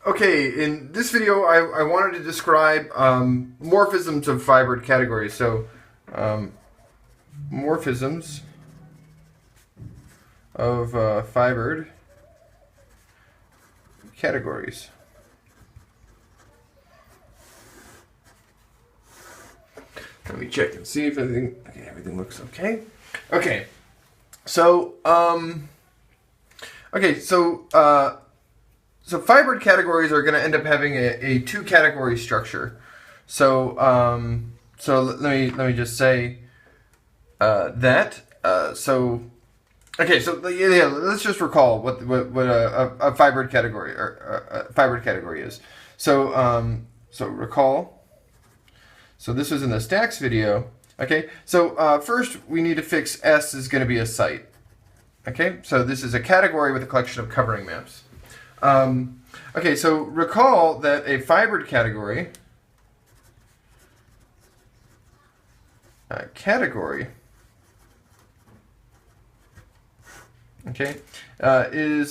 Okay, in this video, I wanted to describe morphisms of fibered categories. So, morphisms of fibered categories. Let me check and see if everything looks okay. Okay, so so fibered categories are going to end up having a two-category structure. So let me just say that. Yeah, let's just recall what a fibered category or a fibered category is. So recall. So this was in the stacks video. Okay. So first we need to fix S is going to be a site. Okay. So this is a category with a collection of covering maps. Okay, so recall that a fibered category is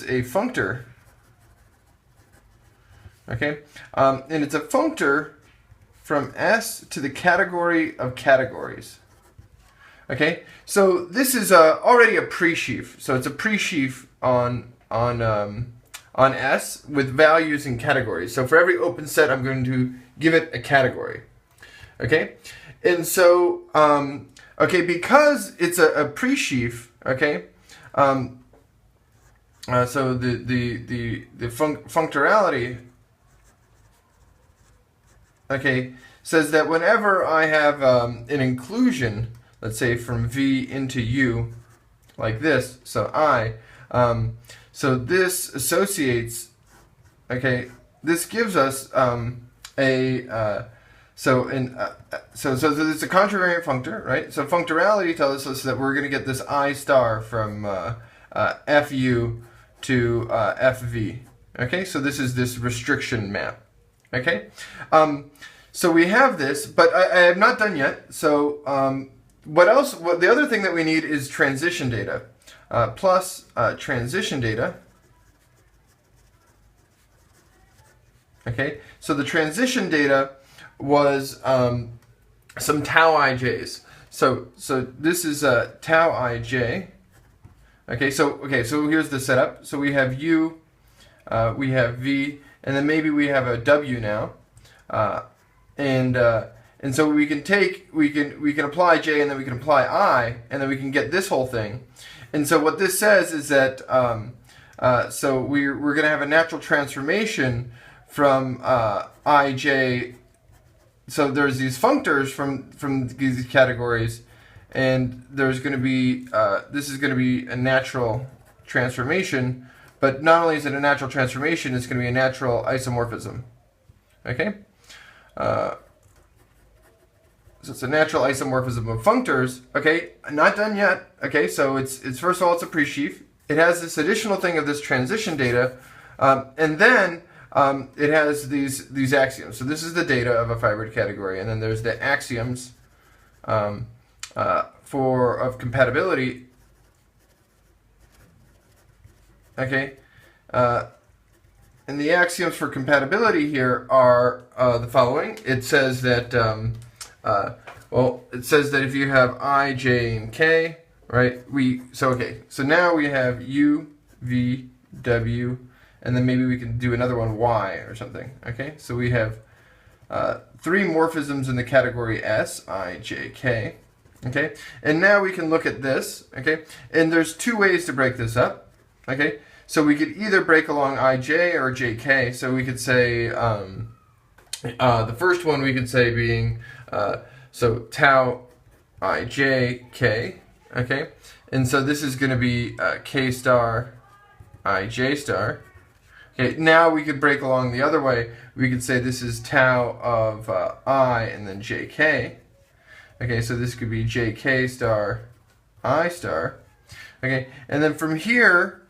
a functor. Okay, and it's a functor from S to the category of categories. Okay, so this is already a pre-sheaf. So it's a pre-sheaf on S with values and categories. So for every open set, I'm going to give it a category. Okay, and so because it's a pre-sheaf. Okay, so the functorality says that whenever I have an inclusion, let's say from V into U, like this, so so this associates, this gives us so it's a contravariant functor, right? So functorality tells us that we're going to get this I star from FU to FV. Okay, so this is this restriction map. Okay, so we have this, but I have not done yet. So what else? The other thing that we need is transition data. Plus transition data. Okay, so the transition data was some tau ij's. So this is tau ij. Okay, so here's the setup. So we have U, we have V, and then maybe we have a W now, and so we can apply J, and then we can apply I, and then we can get this whole thing. And so what this says is that so we're going to have a natural transformation from ij. So there's these functors from these categories, and there's going to be this is going to be a natural transformation. But not only is it a natural transformation, it's going to be a natural isomorphism. Okay. So it's a natural isomorphism of functors. Okay, not done yet. Okay, so it's first of all, it's a pre-sheaf. It has this additional thing of this transition data, and then it has these axioms. So this is the data of a fibered category, and then there's the axioms of compatibility. Okay, and the axioms for compatibility here are the following. It says that it says that if you have I, J, and K, right? So now we have U, V, W, and then maybe we can do another one, Y or something. Okay, so we have three morphisms in the category S, I, J, K. Okay, and now we can look at this. Okay, and there's two ways to break this up. Okay, so we could either break along IJ or JK. So we could say the first one we could say being so tau ijk, okay, and so this is going to be k star ij star. Okay, now we could break along the other way. We could say this is tau of I and then jk. Okay, so this could be jk star I star. Okay, and then from here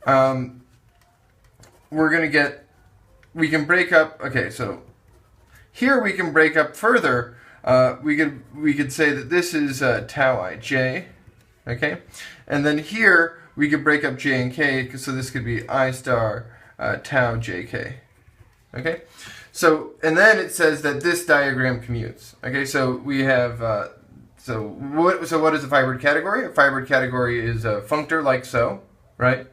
we're going to get, we can break up, okay, so here we can break up further. We could say that this is tau ij, okay, and then here we could break up j and k, so this could be I star tau jk. Okay, so and then it says that this diagram commutes. Okay, so we have so what is a fibered category? A fibered category is a functor like so, right?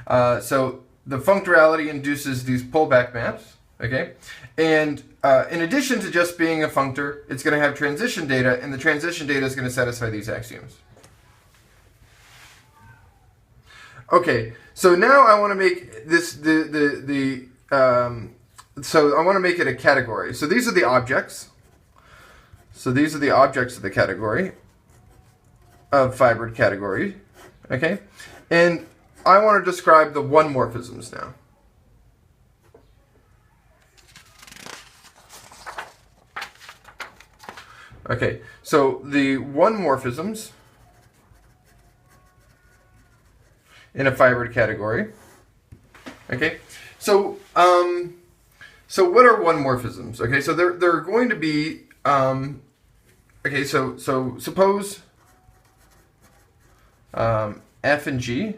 So the functorality induces these pullback maps. Okay, and in addition to just being a functor, it's going to have transition data, and the transition data is going to satisfy these axioms. Okay, so now I want to make this so I want to make it a category. So these are the objects. So these are the objects of the category of fibered category. Okay, and I want to describe the one morphisms now. Okay, so the one morphisms in a fibered category. Okay, so so what are one morphisms? Okay, so they're going to be okay. So suppose F and G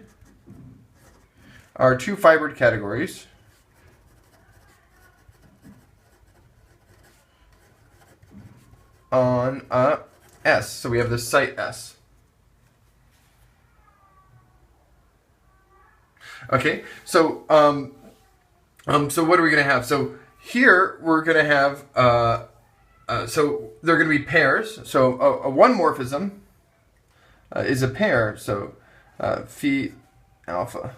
are two fibered categories. On S, so we have this site S. Okay, so so what are we going to have? So here we're going to have so they're going to be pairs. So a one morphism is a pair. So phi alpha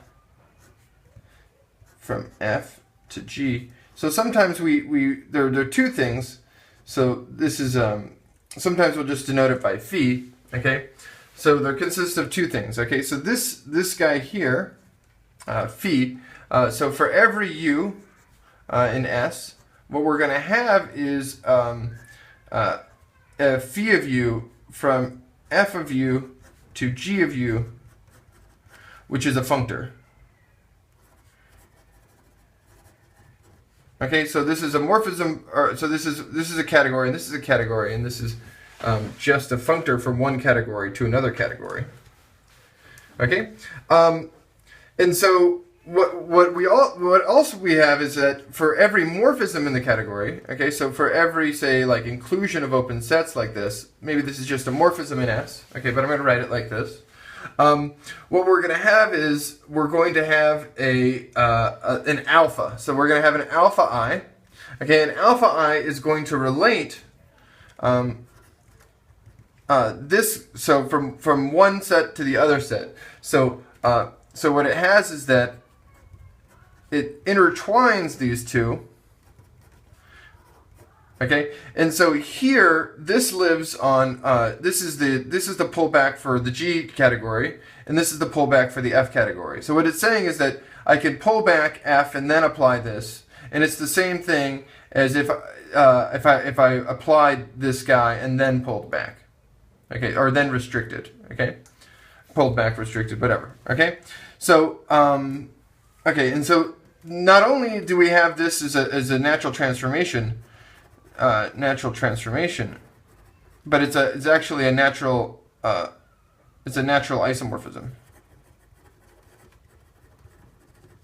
from F to G. So sometimes there are two things. So this is, sometimes we'll just denote it by phi, okay? So there consists of two things, okay? So this guy here, phi, so for every u in S, what we're going to have is a phi of u from F of u to G of u, which is a functor. Okay, so this is a morphism, or so this is a category, and this is a category, and this is just a functor from one category to another category. Okay, and so what else we have is that for every morphism in the category, okay, so for every, say, like inclusion of open sets like this, maybe this is just a morphism in S, okay, but I'm going to write it like this. What we're going to have is we're going to have an alpha. So we're going to have an alpha I. Okay, an alpha I is going to relate this, so from one set to the other set. So so what it has is that it intertwines these two. Okay, and so here this lives on this is the pullback for the G category, and this is the pullback for the F category. So what it's saying is that I can pull back F and then apply this, and it's the same thing as if I applied this guy and then pulled back, okay, or then restricted, okay, pulled back, restricted, whatever, okay. So okay, and so not only do we have this as a natural transformation. But it's actually a natural isomorphism.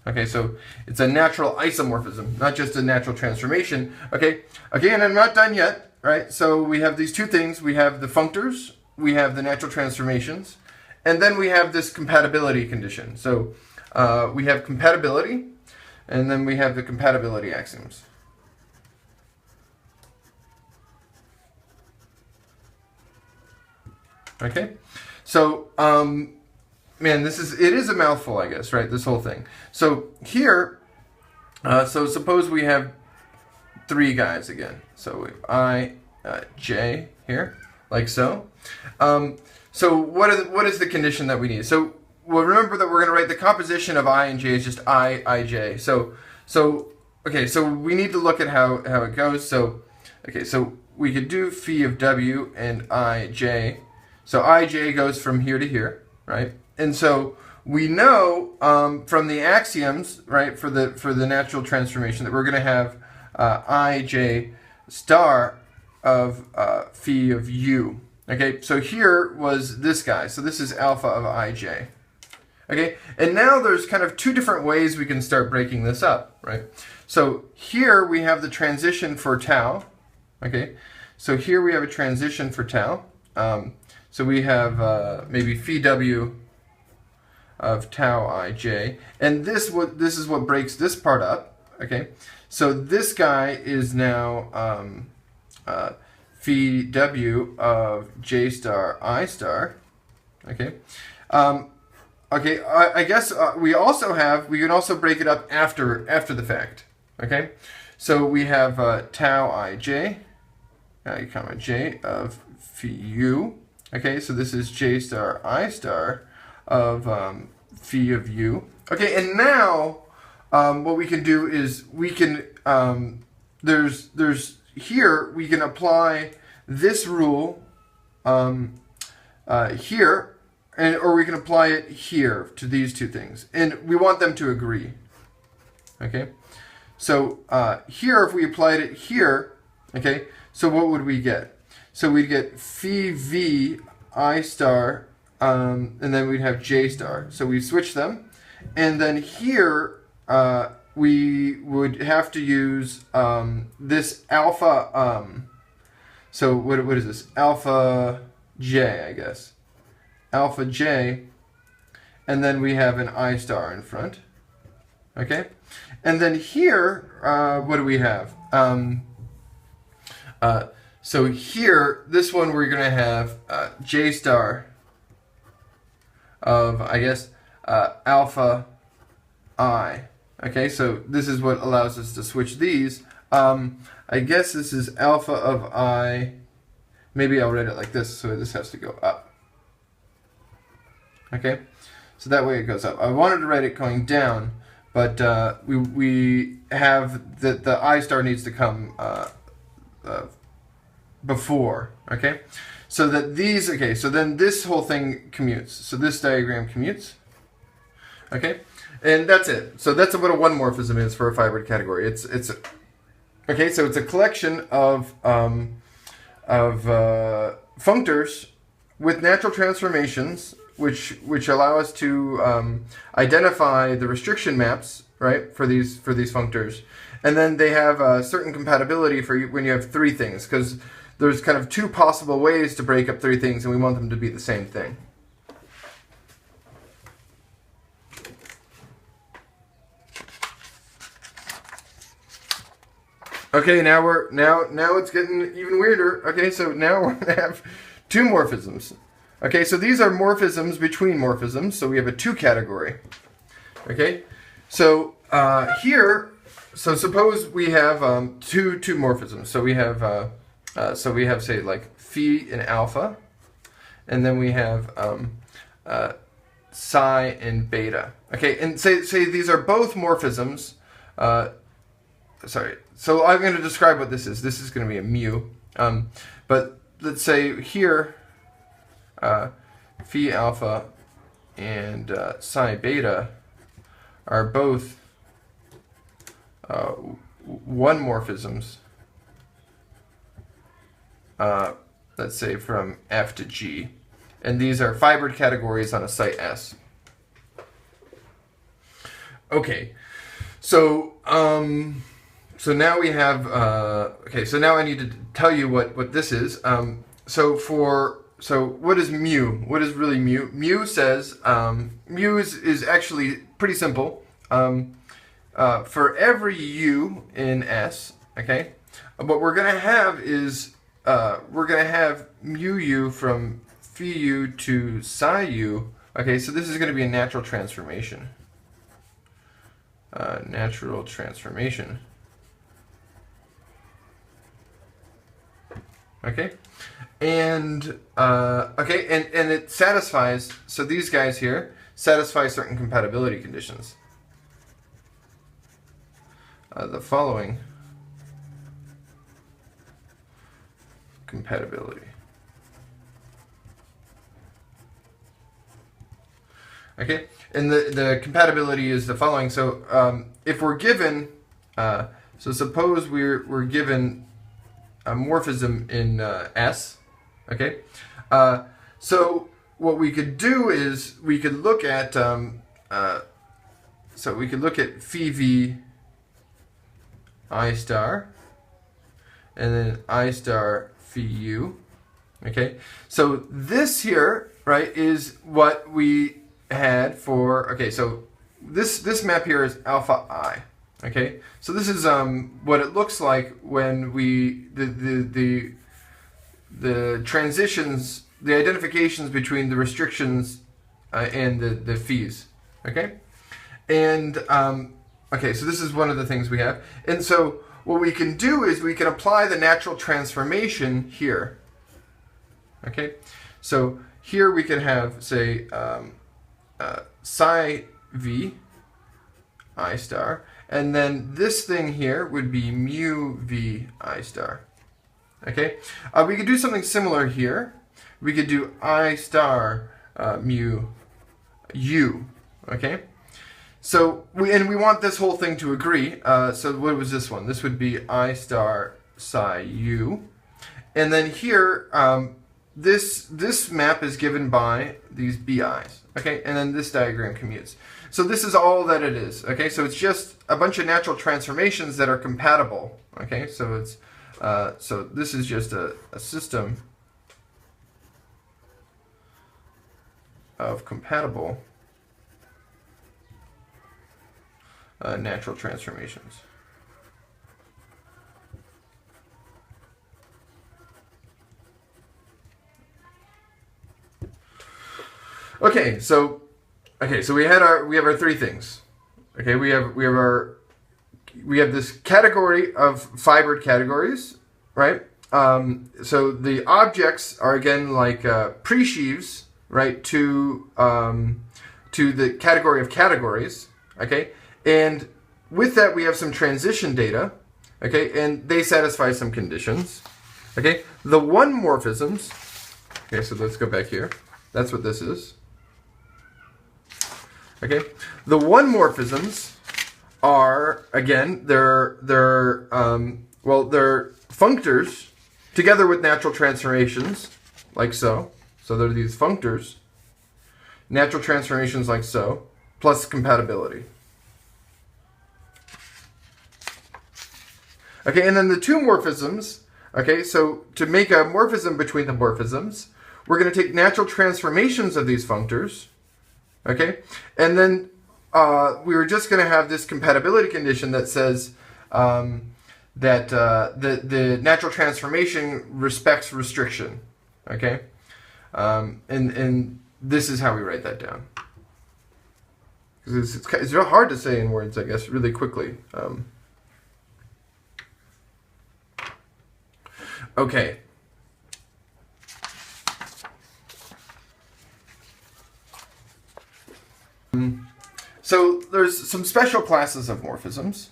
Okay, so it's a natural isomorphism, not just a natural transformation. Okay, and I'm not done yet, right? So we have these two things. We have the functors, we have the natural transformations, and then we have this compatibility condition. So we have compatibility, and then we have the compatibility axioms. Okay, so man, it is a mouthful, I guess, right? This whole thing. So here, so suppose we have three guys again. So we have I, J here, like so. So what is the condition that we need? So well, remember that we're going to write the composition of I and J is just I, J. So okay, so we need to look at how it goes. So okay, so we could do phi of W and I, J. So ij goes from here to here, right? And so we know from the axioms, right, for the natural transformation that we're going to have ij star of phi of u. Okay, so here was this guy. So this is alpha of ij. Okay, and now there's kind of two different ways we can start breaking this up, right? So here we have the transition for tau. Okay, so here we have a transition for tau. So we have maybe phi w of tau ij, and this is what breaks this part up. Okay, so this guy is now phi w of j star I star. Okay. Okay, I guess we can also break it up after the fact. Okay, so we have tau ij, comma j of phi u. Okay, so this is j star I star of phi of u. Okay, and now what we can do is we can there's here we can apply this rule here. Or we can apply it here to these two things. And we want them to agree. Okay? So here, if we applied it here, okay, so what would we get? So we'd get phi v I star, and then we'd have j star. So we switch them. And then here, we would have to use this alpha, so what is this? Alpha j, I guess. Alpha j, and then we have an I star in front. Okay? And then here, what do we have? So here, this one we're going to have j star of, I guess, alpha I. Okay, so this is what allows us to switch these. I guess this is alpha of I. Maybe I'll write it like this, so this has to go up. Okay, so that way it goes up. I wanted to write it going down, but we have the I star needs to come before. Okay, so that these, okay, so then this whole thing commutes. So this diagram commutes. Okay, and that's it. So that's what a one morphism is for a fibered category. It's okay. So it's a collection of functors with natural transformations, which allow us to identify the restriction maps, right, for these functors, and then they have a certain compatibility for when you have three things, because there's kind of two possible ways to break up three things, and we want them to be the same thing. Okay, now it's getting even weirder. Okay, so now we're gonna have two morphisms. Okay, so these are morphisms between morphisms, so we have a two category. Okay, so here, so suppose we have two morphisms. So we have say like phi and alpha, and then we have psi and beta. Okay, and say these are both morphisms. Sorry, so I'm going to describe what this is. This is going to be a mu, but let's say here. Phi alpha and psi beta are both one morphisms, let's say from F to G, and these are fibered categories on a site S. Okay, so so now we have okay, so now I need to tell you what this is. So what is mu? What is really mu? Mu says, mu is actually pretty simple. For every u in S, okay, what we're going to have is, we're going to have mu u from phi u to psi u. Okay, so this is going to be a natural transformation. Natural transformation. Okay. And okay, and it satisfies, so these guys here satisfy certain compatibility conditions. The following compatibility. Okay, and the compatibility is the following. So if we're given, so suppose we're given a morphism in S. Okay, so what we could do is we could look at so we could look at phi v I star, and then I star phi u. Okay, so this here, right, is what we had for, okay, so this map here is alpha I. Okay, so this is what it looks like when we the transitions, the identifications between the restrictions and the fees. Okay, and okay, so this is one of the things we have, and so what we can do is we can apply the natural transformation here. Okay, so here we can have, say, psi v I star, and then this thing here would be mu v I star. Okay, we could do something similar here. We could do I star mu u. Okay, so we want this whole thing to agree. So what was this one? This would be I star psi u, and then here this map is given by these bi's, okay, and then this diagram commutes. So this is all that it is, okay. So it's just a bunch of natural transformations that are compatible, okay. So it's so this is just a system of compatible natural transformations. Okay, so we have our three things. Okay, we have this category of fibered categories, right? So the objects are again like pre-sheaves, right, to the category of categories. Okay, and with that we have some transition data. Okay, and they satisfy some conditions. Okay, the one morphisms. Okay, so let's go back here. That's what this is. Okay, the one morphisms are, again, they're functors together with natural transformations, like so. So they're these functors, natural transformations like so, plus compatibility. Okay, and then the two morphisms. Okay, so to make a morphism between the morphisms, we're going to take natural transformations of these functors. Okay, and then we were just going to have this compatibility condition that says that the natural transformation respects restriction. Okay, and this is how we write that down. It's real hard to say in words, I guess, really quickly. Okay. So there's some special classes of morphisms.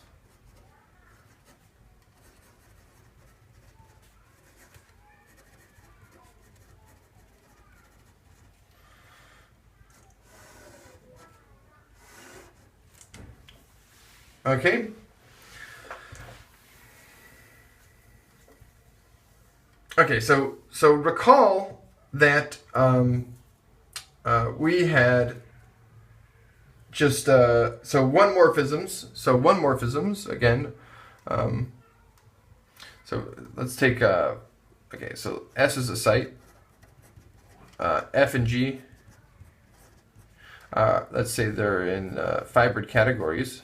Okay. Okay, so recall that we had just one morphisms again. So let's take okay. So S is a site. F and G. Let's say they're in fibered categories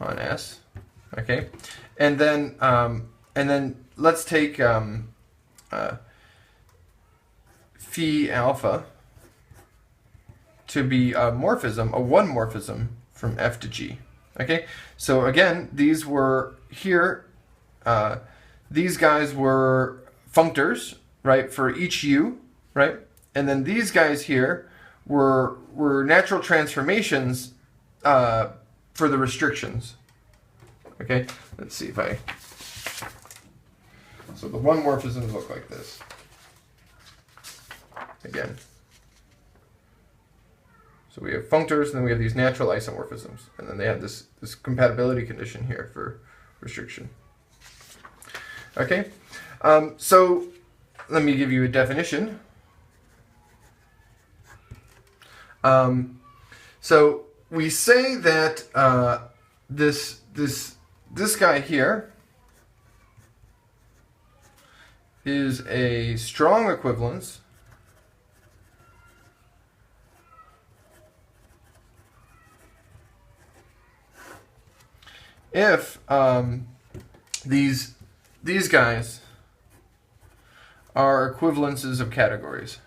on S. Okay, and then let's take phi alpha to be a morphism, a one morphism from F to G. Okay, so again, these were here, these guys were functors, right, for each U, right? And then these guys here were natural transformations for the restrictions. Okay, let's see if I... So the one morphisms look like this. Again. So we have functors, and then we have these natural isomorphisms. And then they have this compatibility condition here for restriction. Okay, so let me give you a definition. So we say that this this guy here is a strong equivalence if these guys are equivalences of categories.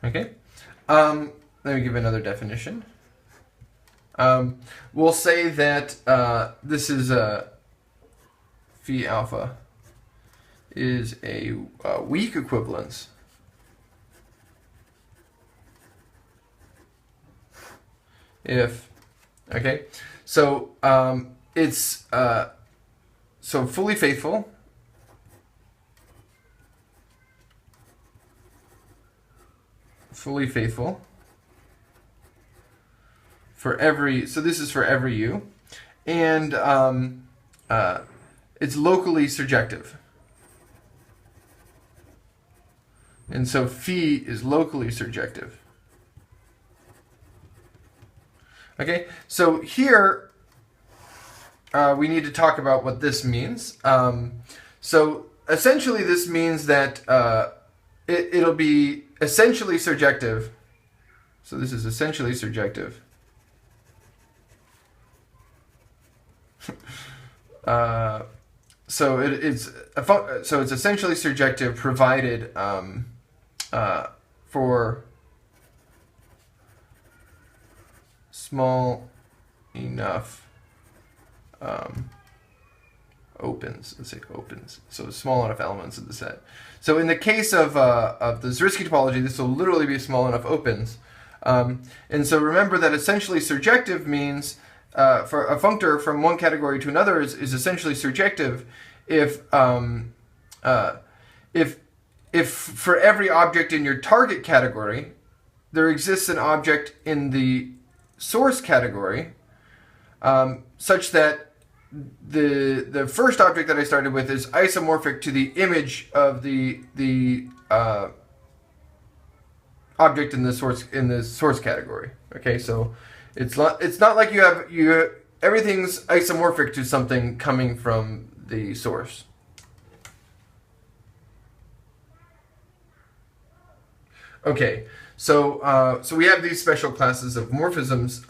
Okay. Let me give another definition. We'll say that this is phi alpha is a weak equivalence if, okay, so it's so fully faithful for every, so this is for every u, and it's locally surjective. And so phi is locally surjective. Okay, so here we need to talk about what this means. So essentially this means that it'll be essentially surjective. So this is essentially surjective. So it's essentially surjective provided for small enough opens. Let's say opens. So small enough elements of the set. So in the case of the Zariski topology, this will literally be small enough opens. And so remember that essentially surjective means for a functor from one category to another is essentially surjective if for every object in your target category there exists an object in the source category such that the first object that I started with is isomorphic to the image of the object in the source category. Okay, so it's not like you have everything's isomorphic to something coming from the source. Okay, so we have these special classes of morphisms.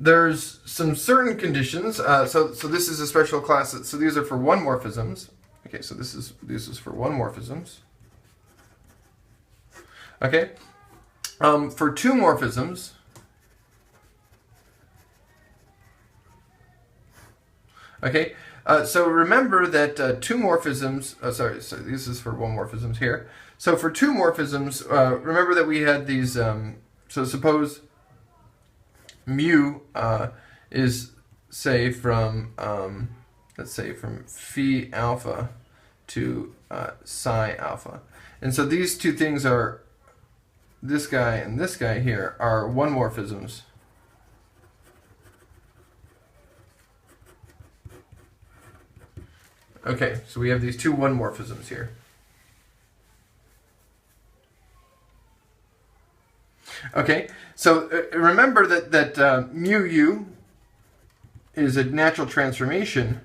There's some certain conditions. So this is a special class. So these are for one morphisms. Okay, so this is for one morphisms. Okay, for two morphisms. Okay, so remember that two morphisms. So this is for one morphisms here. So for two morphisms, remember that we had these. So suppose mu is say from let's say from phi alpha to psi alpha, and so these two things are this guy and this guy here are one morphisms. Okay, so we have these two one morphisms here. Okay, so remember that mu u is a natural transformation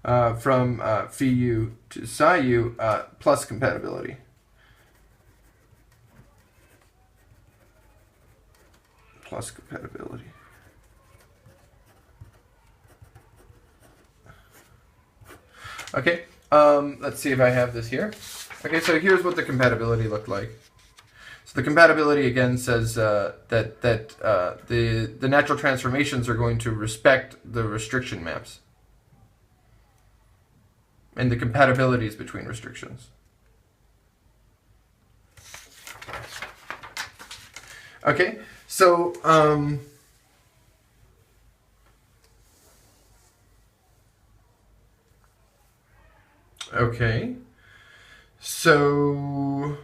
from phi u to psi u plus compatibility. Plus compatibility. Okay, let's see if I have this here. Okay, so here's what the compatibility looked like. So the compatibility again says that the natural transformations are going to respect the restriction maps and the compatibilities between restrictions. Okay, so okay, so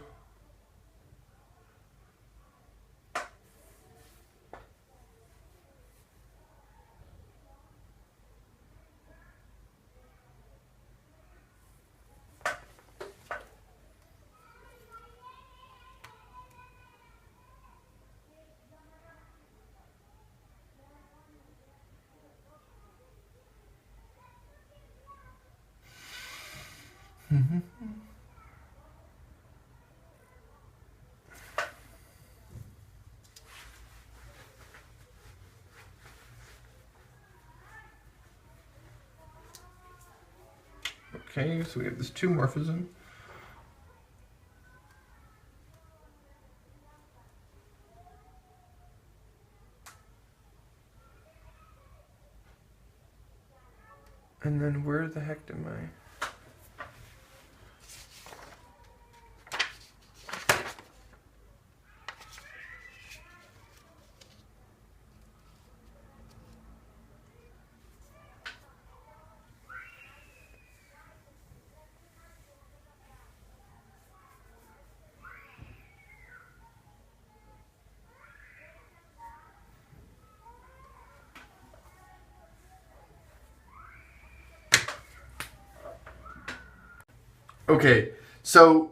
Okay, so we have this 2 morphism. And then where the heck am I? Okay, so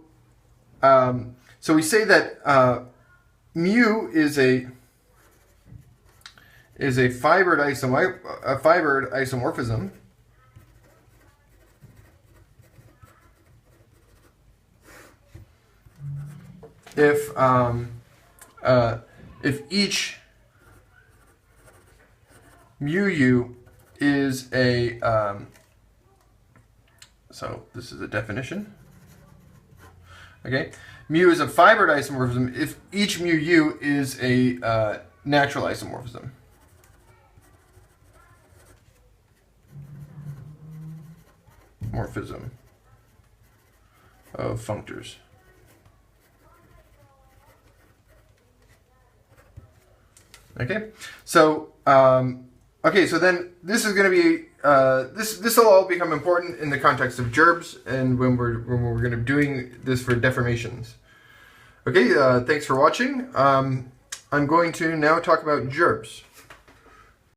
so we say that mu is a fibered isomorphism. If each mu u is a so this is a definition. Okay, mu is a fibered isomorphism if each mu u is a natural isomorphism. Morphism of functors. Okay, so okay, so then this is going to be this will all become important in the context of gerbes and when we're going to be doing this for deformations. Okay, thanks for watching. I'm going to now talk about gerbes.